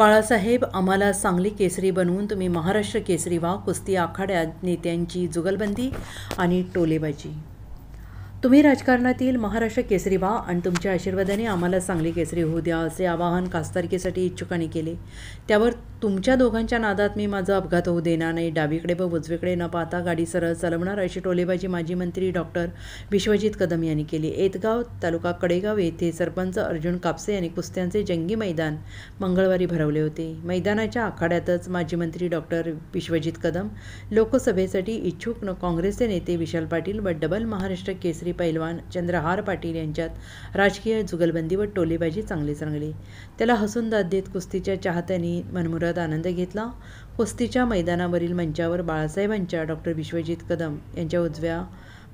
बाळासाहेब, आम्हाला सांगली केसरी बनवून तुम्ही महाराष्ट्र केसरी व्हा. कुस्ती आखाड्यात नेत्यांची जुगलबंदी आणि टोलेबाजी. तुम्ही राजकारणातील महाराष्ट्र केसरी व्हा आणि तुमच्या आशीर्वादाने आम्हाला सांगली केसरी होऊ द्या, असे आवाहन खासदारकीसाठी इच्छुकांनी केले. त्यावर तुमच्या दोघांच्या नादात मी माझा अपघात होऊ देणार नाही, डावीकडे व उजवीकडे न पाहता गाडी सरळ चालवणार, अशी टोलेबाजी माजी मंत्री डॉक्टर विश्वजित कदम यांनी केली. एतगाव तालुका कडेगाव येथे सरपंच अर्जुन कापसे यांनी कुस्त्यांचे जंगी मैदान मंगळवारी भरवले होते. मैदानाच्या आखाड्यातच माजी मंत्री डॉक्टर विश्वजित कदम, लोकसभेसाठी इच्छुक काँग्रेसचे नेते विशाल पाटील व डबल महाराष्ट्र केसरी पैलवान चंद्रहार पाटील यांच्यात राजकीय जुगलबंदी व टोलेबाजी चांगलीच रंगली. त्याला हसून दाद देत कुस्तीच्या चाहत्यांनी मनमुराद आनंद घेतला. कुस्तीच्या मैदानावरील मंचावर बाळासाहेबांच्या डॉक्टर विश्वजित कदम यांच्या उजव्या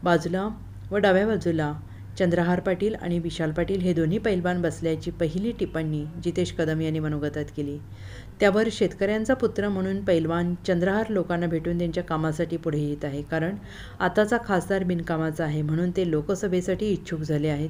बाजूला व डाव्या बाजूला चंद्रहार पाटील आणि विशाल पाटील हे दोन्ही पैलवान बसल्याची पहिली टिप्पणी जितेश कदम यांनी मनोगतात केली. त्यावर शेतकऱ्यांचा पुत्र म्हणून पैलवान चंद्रहार लोकांना भेटून त्यांच्या कामासाठी पुढे येत आहे, कारण आताचा खासदार बिनकामाचा आहे म्हणून ते लोकसभेसाठी इच्छुक झाले आहेत.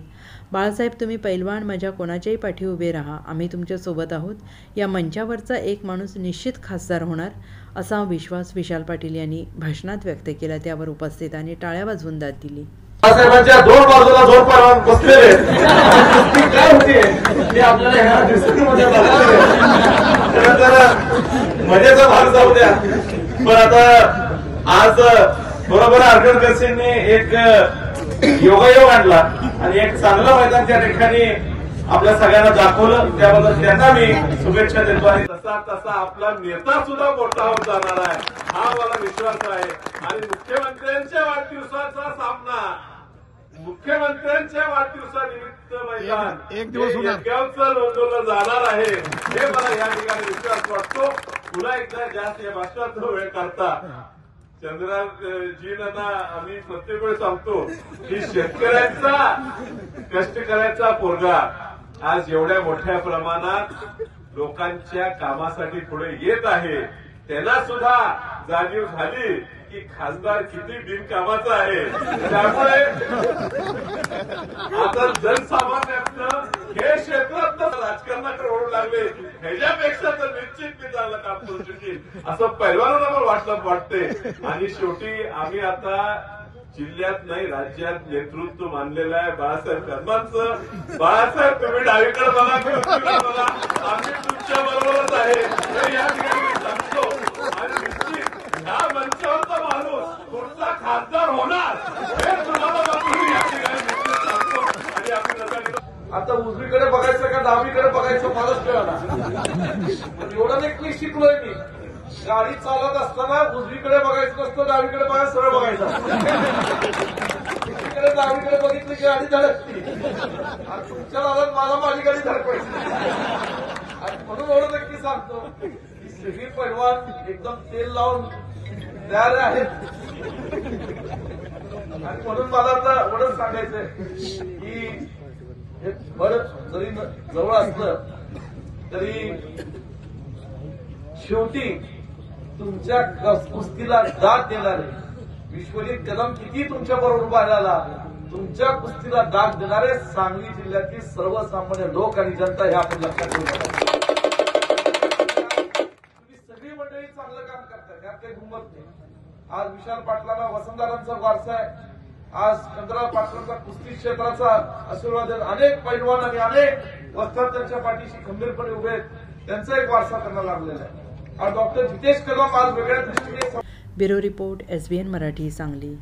बाळासाहेब, तुम्ही पैलवान माझ्या कोणाच्याही पाठी उभे राहा, आम्ही तुमच्यासोबत आहोत. या मंचावरचा एक माणूस निश्चित खासदार होणार, असा विश्वास विशाल पाटील यांनी भाषणात व्यक्त केला. त्यावर उपस्थितांनी टाळ्या वाजवून दाद दिली. बाळासाहेबांच्या दोन बाजूला जोर पाडून बसलेले काय होते ते आपल्याला ह्या दिवसांमध्ये मजेचा भाग जाऊ द्या. पण आता आज बरोबर अर्जुन खडसेंनी एक योगायोग आणला आणि एक चांगलं मैदान त्या ठिकाणी आपल्या सगळ्यांना दाखवलं. त्याबद्दल त्यांना मी शुभेच्छा देतो. आणि तसा तसा आपला नेता सुद्धा मोठा होत जाणार आहे, हा मला विश्वास आहे. आणि मुख्यमंत्र्यांच्या वाढदिवसाचा सामना, मुख्यमंत्र्यांच्या वाढदिवसानिमित्त मैदान एक दिवस नोंदवलं जाणार आहे, हे मला या ठिकाणी विश्वास वाटतो. पुन्हा एकदा जास्त या भाषणात वेळ काढता चंद्रजींना आम्ही प्रत्येक वेळ सांगतो की शेतकऱ्यांचा कष्ट करायचा पोरगा आज एवढ्या मोठ्या प्रमाणात लोकांच्या कामासाठी पुढे येत आहे. त्यांना सुद्धा जाणीव झाली की खासदार किती बिनकामाचा आहे. त्यामुळे आता जनसामान्यातलं हे क्षेत्रात राजकारणाकडे ओढू लागले, ह्याच्यापेक्षा तर निश्चित मी चांगलं काम करू शकेल असं पैलवानांना मला वाटते. आणि शेवटी आम्ही आता जिल्ह्यात नाही राज्यात नेतृत्व मानलेलं आहे बाळासाहेब कदमांचं. बाळासाहेब, तुम्ही डावीकडे बघा की उजवीकडे बघा, आम्ही तुमच्या बरोबरच आहे हे या ठिकाणी मी सांगतो. आणि निश्चित ह्या मंचावरचा माणूस पुढचा खासदार होणार हे तुम्हाला बघून या ठिकाणी निश्चित सांगतो. आणि आपण आता उजवीकडे बघायचं का डावीकडे बघायचं मलाच कळणार. एवढं एक मी शिकलोय. मी गाडी चालत असताना उजवीकडे बघायचं नसतं, डावीकडे बघायला सरळ बघायचं. उजवीकडे डावीकडे बघितली की गाडी धडकती आणि तुमच्या नादात मला माझी गाडी धडकायची. आणि म्हणून एवढं नक्की सांगतो की सगळी पैलवान एकदम तेल लावून तयार आहेत. आणि म्हणून मला आता एवढंच सांगायचंय की हे बरंच जरी जवळ असलं तरी शेवटी तुमच्या कुस्तीला दाद देणारे विश्वजित कदम किती तुमच्या बरोबर उभा राहिला, तुमच्या कुस्तीला दाद देणारे सांगली जिल्ह्यातील सर्वसामान्य लोक आणि जनता हे आपण लक्षात ठेवू शकतो. तुम्ही सगळी मंडळी चांगलं काम करताय, त्यात काही गुमत नाही. आज विशाल पाटलांना वसंतदारांचा वारसा आहे, आज चंद्रहार पाटलांचा कुस्ती क्षेत्राचा आशीर्वाद आहे. अनेक पैलवान आणि अनेक वस्ताद त्यांच्या पाठीशी खंबीरपणे उभे आहेत, त्यांचा एक वारसा त्यांना लागलेला आहे. डॉक्टर जितेश कदम आज वेगळ्या दृष्टीने. Bureau report, SBN Marathi, Sangli.